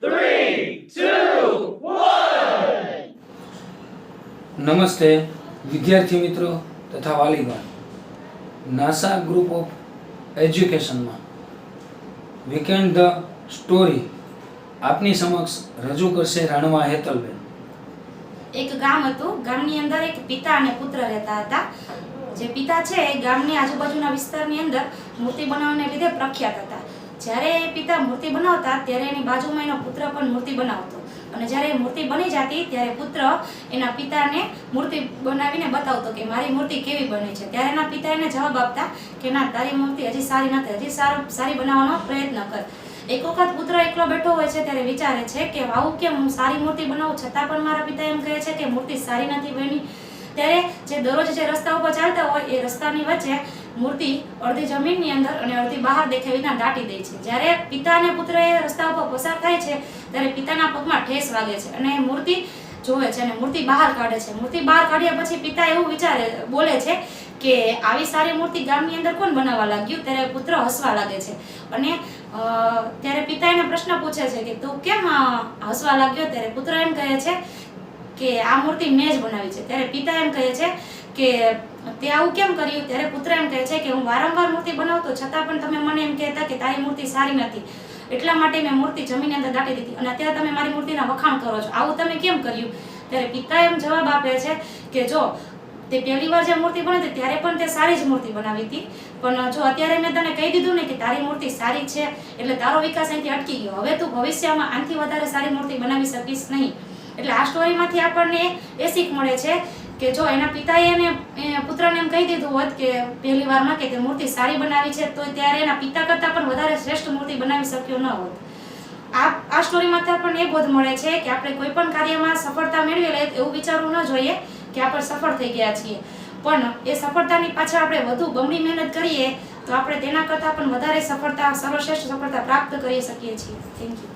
3, 2, 1. નમસ્તે વિદ્યાર્થી મિત્રો તથા વાલીગણ. નાસા ગ્રુપ ઓફ એજ્યુકેશનમાં વીકેન્ડ ધ સ્ટોરી આપની સમક્ષ રજૂ કરશે રાણવા હેતલબેન. એક ગામ હતું. ગામની અંદર એક પિતા અને પુત્ર રહેતા હતા. જે પિતા છે એ ગામની આજુબાજુના વિસ્તારની અંદર મૂર્તિ બનાવવાને લીધે પ્રખ્યાત હતા. જ્યારે એ પિતા મૂર્તિ બનાવતા ત્યારે એની બાજુમાં એનો પુત્ર પણ મૂર્તિ બનાવતો, અને જ્યારે એ મૂર્તિ બની જતી ત્યારે પુત્ર એના પિતાને મૂર્તિ બનાવીને બતાવતો કે મારી મૂર્તિ કેવી બની છે. ત્યારે એના પિતા એને જવાબ આપતા કે ના, તારી મૂર્તિ હજી સારી નથી, હજી સારી બનાવવાનો પ્રયત્ન કર. એક વખત પુત્ર એકલો બેઠો હોય છે ત્યારે વિચારે છે કે આવું કેમ, હું સારી મૂર્તિ બનાવું છતાં પણ મારા પિતા એમ કહે છે કે મૂર્તિ સારી નથી બની. ત્યારે જે દરરોજ જે રસ્તા ઉપર ચાલતા હોય એ રસ્તાની વચ્ચે મૂર્તિ અડધી જમીનની અંદર અને અડધી બહાર દેખાય વિના દાટી દે છે. જ્યારે પિતા અને પુત્ર એ રસ્તા ઉપર પસાર થાય છે ત્યારે પિતાના પગમાં ઠેસ વાગે છે અને મૂર્તિ જોવે છે અને મૂર્તિ બહાર કાઢે છે. મૂર્તિ બહાર કાઢ્યા પછી પિતા એવું બોલે છે કે આવી સારી મૂર્તિ ગામની અંદર કોણ બનાવવા લાગ્યું? ત્યારે પુત્ર હસવા લાગે છે અને ત્યારે પિતા એને પ્રશ્ન પૂછે છે કે તું કેમ હસવા લાગ્યો? ત્યારે પુત્ર એમ કહે છે કે આ મૂર્તિ મેં જ બનાવી છે. ત્યારે પિતા એમ કહે છે કે તે આવું કેમ કર્યું? ત્યારે પુત્ર એમ કહે છે કે હું વારંવાર મૂર્તિ બનાવતો છતાં પણ તમે મને એમ કહેતા કે તારી મૂર્તિ સારી નથી, એટલા માટે મેં મૂર્તિ જમીનની અંદર દાટી દીધી અને અત્યારે તમે મારી મૂર્તિના વખાણ કરો છો, આવું તમે કેમ કર્યું? ત્યારે પિતા એમ જવાબ આપે છે કે જો તે પહેલી વાર જે મૂર્તિ બની હતી ત્યારે પણ તે સારી જ મૂર્તિ બનાવી હતી, પણ જો અત્યારે મેં તને કહી દીધું ને કે તારી મૂર્તિ સારી છે એટલે તારો વિકાસ અહીંથી અટકી ગયો, હવે તું ભવિષ્યમાં આનાથી વધારે સારી મૂર્તિ બનાવી શકીશ નહીં. એટલે આ સ્ટોરીમાંથી આપણને એ શીખ મળે છે કે જો એના પિતાએ એને પુત્રને એમ કહી દીધું હોત કે પહેલી વારમાં કે તે મૂર્તિ સારી બનાવી છે, તો ત્યારે એના પિતા કરતાં પણ વધારે શ્રેષ્ઠ મૂર્તિ બનાવી શક્યો ન હોત. આ સ્ટોરીમાંથી આપણને એ બોધ મળે છે કે આપણે કોઈ પણ કાર્યમાં સફળતા મેળવી લે એવું વિચારવું ન જોઈએ કે આપણે સફળ થઈ ગયા છીએ, પણ એ સફળતાની પાછળ આપણે વધુ બમણી મહેનત કરીએ તો આપણે તેના કરતાં પણ વધારે સફળતા, સર્વશ્રેષ્ઠ સફળતા પ્રાપ્ત કરી શકીએ છીએ. Thank you.